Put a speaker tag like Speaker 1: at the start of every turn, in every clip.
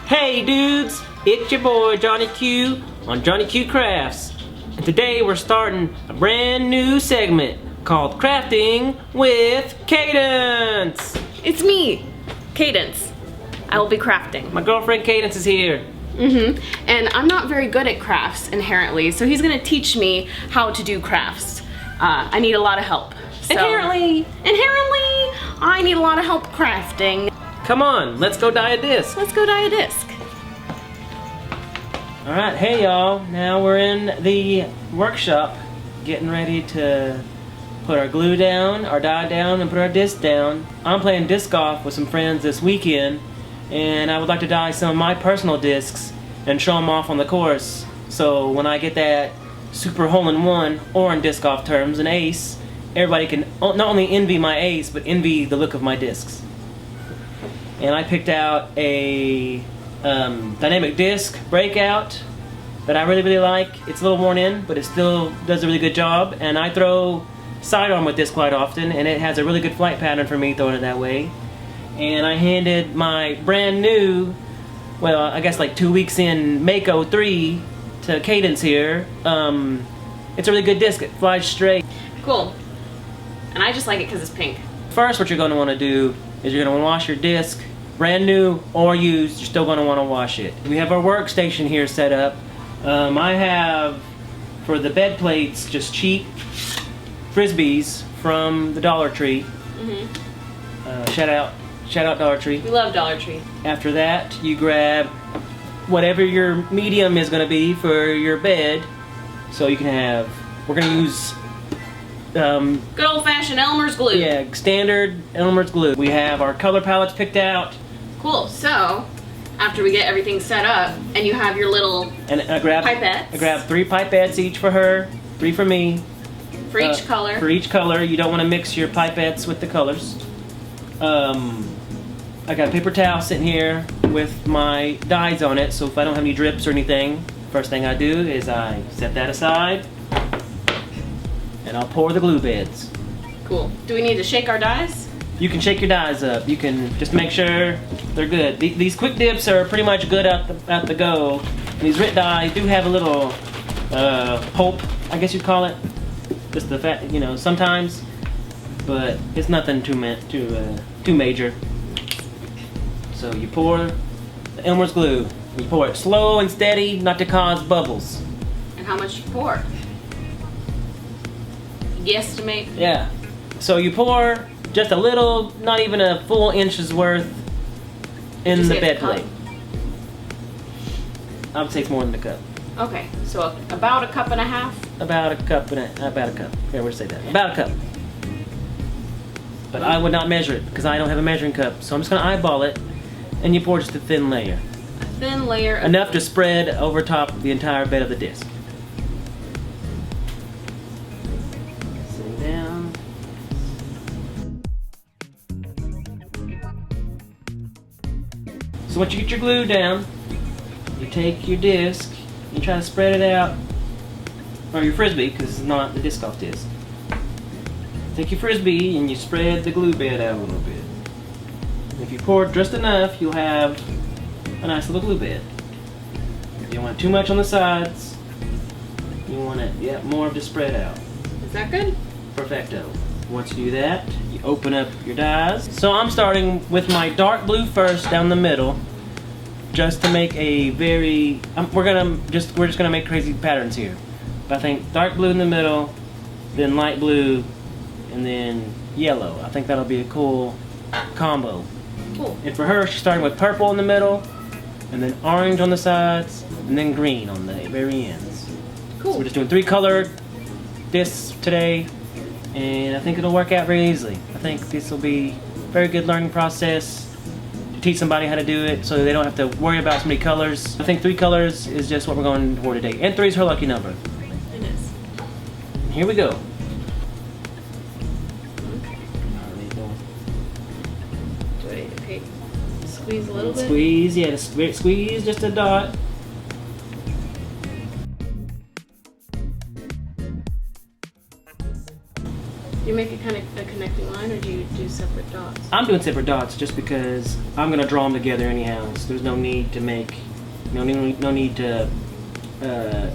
Speaker 1: Hey dudes, it's your boy Johnny Q on JohnnyQCrafts. And today we're starting a brand new segment called Crafting with Cadence.
Speaker 2: It's me, Cadence. I will be crafting.
Speaker 1: My girlfriend Cadence is here.
Speaker 2: And I'm not very good at crafts inherently, so he's gonna teach me how to do crafts. I need a lot of help. So, inherently, I need a lot of help crafting.
Speaker 1: Come on, let's go dye a disc.
Speaker 2: Let's go dye a disc.
Speaker 1: Alright, hey y'all. Now we're in the workshop getting ready to put our glue down, our dye down, and put our disc down. I'm playing disc golf with some friends this weekend, and I would like to dye some of my personal discs and show them off on the course. So when I get that super hole-in-one, or in disc golf terms, an ace, everybody can not only envy my ace, but envy the look of my discs. And I picked out a dynamic disc breakout that I really like. It's a little worn in, but it still does a really good job. And I throw sidearm with this quite often, and it has a really good flight pattern for me throwing it that way. And I handed my brand new, well, I guess like 2 weeks in, Mako 3 to Cadence here. It's a really good disc. It flies straight.
Speaker 2: Cool. And I just like it because it's pink.
Speaker 1: First, what you're going to want to do is you're going to want to wash your disc. Brand new or used, you're still going to want to wash it. We have our workstation here set up. I have, for the bed plates, just cheap Frisbees from the Dollar Tree. Shout out Dollar Tree.
Speaker 2: We love Dollar Tree.
Speaker 1: After that, you grab whatever your medium is going to be for your bed. So you can have, we're going to use
Speaker 2: good old-fashioned Elmer's glue.
Speaker 1: Yeah, standard Elmer's glue. We have our color palettes picked out.
Speaker 2: Cool. So, after we get everything set up, and you have your little pipettes.
Speaker 1: I grabbed 3 pipettes each for her, 3 for me.
Speaker 2: For each color.
Speaker 1: For each color. You don't want to mix your pipettes with the colors. I got a paper towel sitting here with my dyes on it, so if I don't have any drips or anything, first thing I do is I set that aside, and I'll pour the glue beds.
Speaker 2: Cool. Do we need to shake our dyes?
Speaker 1: You can shake your dyes up. You can just make sure they're good. These quick dips are pretty much good at the go. And these Rit dyes do have a little pulp, I guess you'd call it. Just the fact, you know, sometimes, but it's nothing too major. So you pour the Elmer's glue. You pour it slow and steady, not to cause bubbles.
Speaker 2: And how much you pour? Guesstimate?
Speaker 1: Yeah. So you pour just a little, not even a full inch's worth in the bed plate. I would say it's more than a cup.
Speaker 2: Okay, so about a cup and a half?
Speaker 1: About a cup. Here, we'll say that. About a cup. But I would not measure it because I don't have a measuring cup. So I'm just going to eyeball it, and you pour just a thin layer.
Speaker 2: A thin layer.
Speaker 1: Enough to spread over top the entire bed of the disc. Sitting down. So once you get your glue down, you take your disc, you try to spread it out, or your Frisbee, because it's not the disc golf disc. Take your Frisbee and you spread the glue bed out a little bit. And if you pour just enough, you'll have a nice little glue bed. You don't want too much on the sides. You want it, more of it spread out.
Speaker 2: Is that good?
Speaker 1: Perfecto. Once you do that, you open up your dyes. So I'm starting with my dark blue first down the middle, just to make a very, we're just gonna make crazy patterns here. But I think dark blue in the middle, then light blue, and then yellow. I think that'll be a cool combo.
Speaker 2: Cool.
Speaker 1: And for her, she's starting with purple in the middle, and then orange on the sides, and then green on the very ends.
Speaker 2: Cool.
Speaker 1: So we're just doing 3 colored discs today, and I think it'll work out very easily. I think this will be a very good learning process to teach somebody how to do it so they don't have to worry about so many colors. I think 3 colors is just what we're going for today. And 3 is her lucky number.
Speaker 2: It is.
Speaker 1: And here we go.
Speaker 2: Okay. Squeeze a little bit.
Speaker 1: Squeeze, yeah, squeeze just a dot.
Speaker 2: Do you make it kind of a connecting line, or do you do separate dots?
Speaker 1: I'm doing separate dots just because I'm gonna draw them together anyhow. So there's no need to make, no need to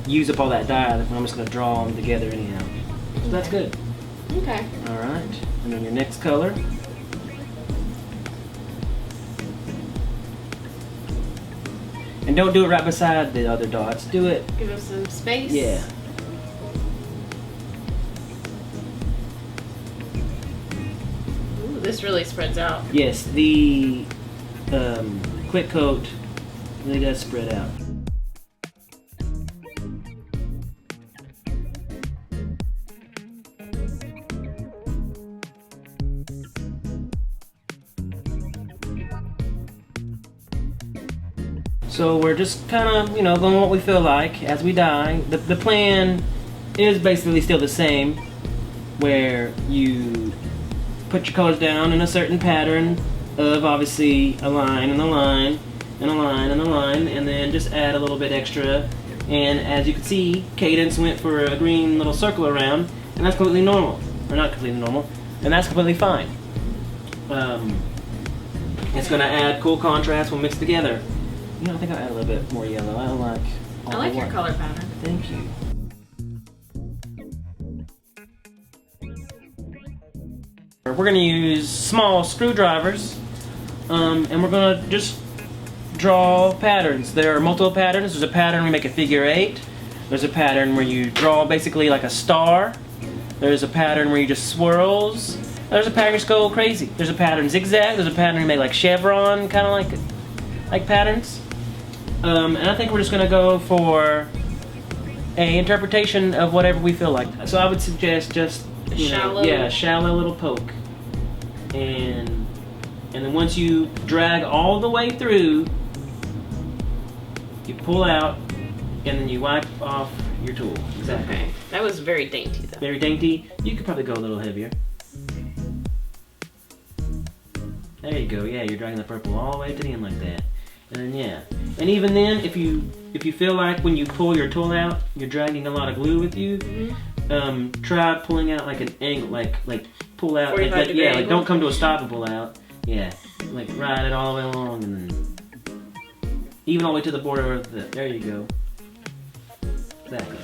Speaker 1: use up all that dye. I'm just gonna draw them together anyhow. So that's good.
Speaker 2: Okay.
Speaker 1: All right, and then your next color. And don't do it right beside the other dots. Do it.
Speaker 2: Give them some space.
Speaker 1: Yeah.
Speaker 2: Ooh, this really spreads out.
Speaker 1: Yes, the quick coat really does spread out. So we're just kind of, you know, going what we feel like as we dye. The plan is basically still the same, where you put your colors down in a certain pattern of obviously a line and a line and a line and a line, and then just add a little bit extra. And as you can see, Cadence went for a green little circle around, and that's completely normal. Or not completely normal, and that's completely fine. It's going to add cool contrast when mixed together. You know, I think I'll add a little bit more yellow. I
Speaker 2: like your color pattern.
Speaker 1: Thank you. We're going to use small screwdrivers, and we're going to just draw patterns. There are multiple patterns. There's a pattern where you make a figure 8. There's a pattern where you draw basically like a star. There's a pattern where you just swirls. There's a pattern you just go crazy. There's a pattern zigzag. There's a pattern you make like chevron, kind of like patterns. And I think we're just going to go for a interpretation of whatever we feel like. So I would suggest just a shallow little poke, and then once you drag all the way through, you pull out, and then you wipe off your tool. Exactly.
Speaker 2: Okay, that was very dainty though.
Speaker 1: Very dainty. You could probably go a little heavier. There you go. Yeah, you're dragging the purple all the way to the end like that. And then, yeah, and even then, if you feel like when you pull your tool out, you're dragging a lot of glue with you, try pulling out like an angle, like pull out, like don't come to a stop and pull out. Yeah, like ride it all the way along, and then even all the way to the border of the. There you go. Exactly.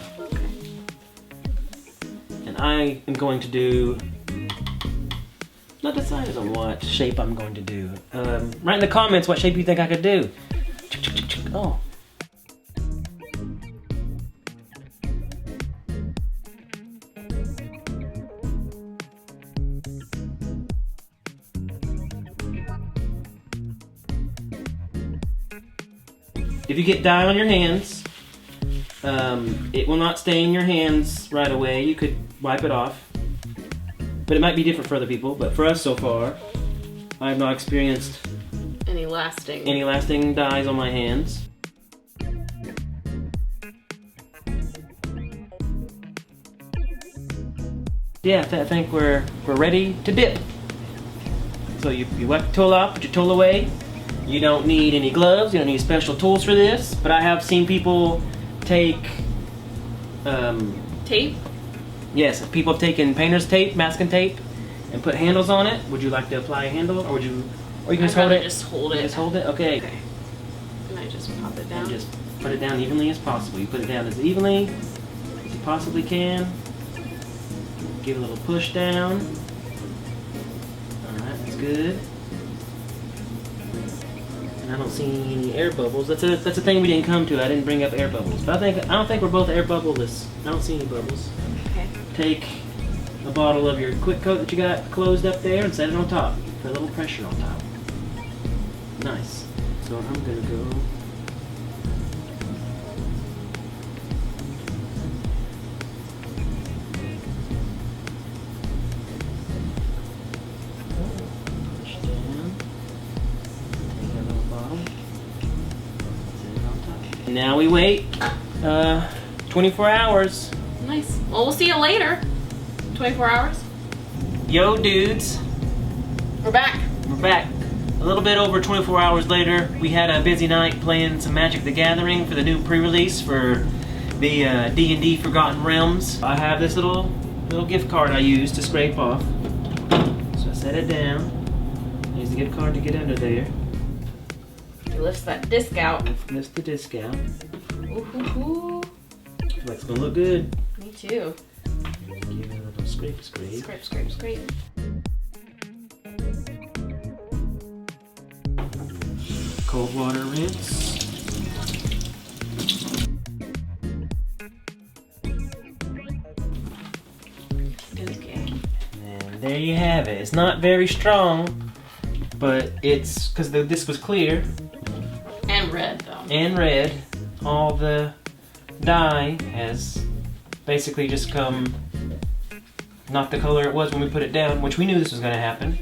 Speaker 1: And I am going to do. Not decided on what shape I'm going to do. Write in the comments what shape you think I could do. Oh. If you get dye on your hands, it will not stay in your hands right away. You could wipe it off. But it might be different for other people. But for us so far, I have not experienced
Speaker 2: any
Speaker 1: lasting dyes on my hands. Yeah, I think we're ready to dip. So you wipe the tool off, put your tool away. You don't need any gloves. You don't need special tools for this. But I have seen people take
Speaker 2: tape.
Speaker 1: Yes, people have taken painter's tape, masking tape, and put handles on it. Would you like to apply a handle, or you can just hold it?
Speaker 2: Just hold it.
Speaker 1: Just hold it. Okay.
Speaker 2: And I just pop it down.
Speaker 1: And just put it down evenly as possible. You put it down as evenly as you possibly can. Give it a little push down. All right, that's good. And I don't see any air bubbles. That's a thing we didn't come to. I didn't bring up air bubbles, but I don't think we're both air bubbleless. I don't see any bubbles.
Speaker 2: Okay.
Speaker 1: Take a bottle of your quick coat that you got closed up there and set it on top. Put a little pressure on top. Nice. So I'm gonna go. Push down. Take that little bottle. Set it on top. And now we wait 24 hours.
Speaker 2: Nice. Well, we'll see you later. 24 hours.
Speaker 1: Yo, dudes.
Speaker 2: We're back.
Speaker 1: We're back. A little bit over 24 hours later, we had a busy night playing some Magic the Gathering for the new pre-release for the D&D Forgotten Realms. I have this little little gift card I use to scrape off. So I set it down. Use the gift card to get under there.
Speaker 2: It lifts that disc out.
Speaker 1: Lifts the disc out.
Speaker 2: Ooh, ooh, ooh.
Speaker 1: I feel like it's gonna look good.
Speaker 2: Me too.
Speaker 1: Give it a little scrape.
Speaker 2: Scrape, scrape, scrape.
Speaker 1: Cold water rinse.
Speaker 2: Okay.
Speaker 1: And there you have it. It's not very strong, but it's because the disc was clear.
Speaker 2: And red though.
Speaker 1: And red. All the dye has basically just come not the color it was when we put it down, which we knew this was going to happen.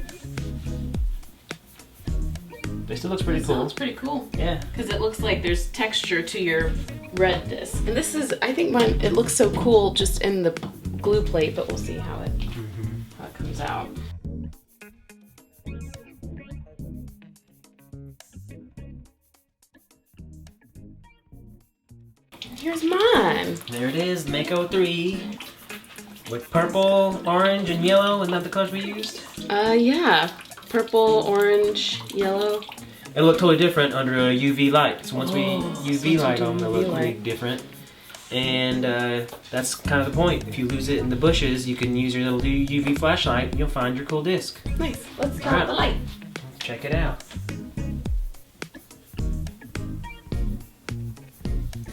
Speaker 1: But it still looks pretty cool.
Speaker 2: It looks pretty cool.
Speaker 1: Yeah.
Speaker 2: Because it looks like there's texture to your red disc. And this is, I think mine, it looks so cool just in the glue plate, but we'll see how it comes out. Here's mine.
Speaker 1: There it is, Mako 3. With purple, orange, and yellow. Isn't that the colors we used?
Speaker 2: Yeah. Purple, orange, yellow.
Speaker 1: It'll look totally different under a UV light. So once we UV
Speaker 2: so
Speaker 1: light them, they'll look
Speaker 2: UV
Speaker 1: really
Speaker 2: light.
Speaker 1: different. And that's kind of the point. If you lose it in the bushes, you can use your little UV flashlight and you'll find your cool disc.
Speaker 2: Nice. Let's turn out the light.
Speaker 1: Let's check it out.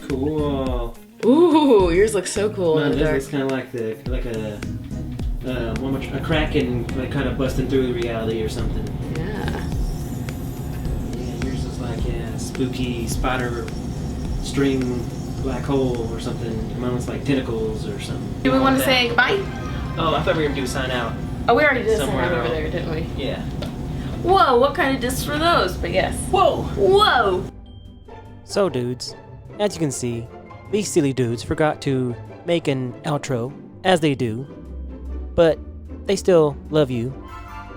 Speaker 1: Cool.
Speaker 2: Ooh, yours looks so cool in
Speaker 1: Mine
Speaker 2: the dark.
Speaker 1: looks kind of like a kraken, like kind of busting through reality or something.
Speaker 2: Yeah.
Speaker 1: Yeah, yours is like a spooky spider string black hole or something. Mine looks like tentacles or something.
Speaker 2: Do we want to say goodbye?
Speaker 1: Oh, I thought we were gonna do a sign out.
Speaker 2: Oh, we already did sign
Speaker 1: Somewhere
Speaker 2: out over
Speaker 1: around.
Speaker 2: there, didn't we?
Speaker 1: Yeah.
Speaker 2: Whoa, what kind of discs were those? But yes.
Speaker 1: Whoa!
Speaker 2: Whoa!
Speaker 3: So dudes, as you can see, these silly dudes forgot to make an outro, as they do, but they still love you,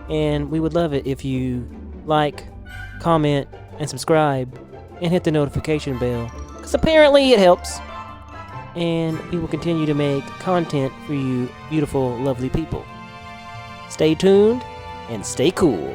Speaker 3: and we would love it if you like, comment, and subscribe, and hit the notification bell, because apparently it helps, and we will continue to make content for you beautiful, lovely people. Stay tuned, and stay cool.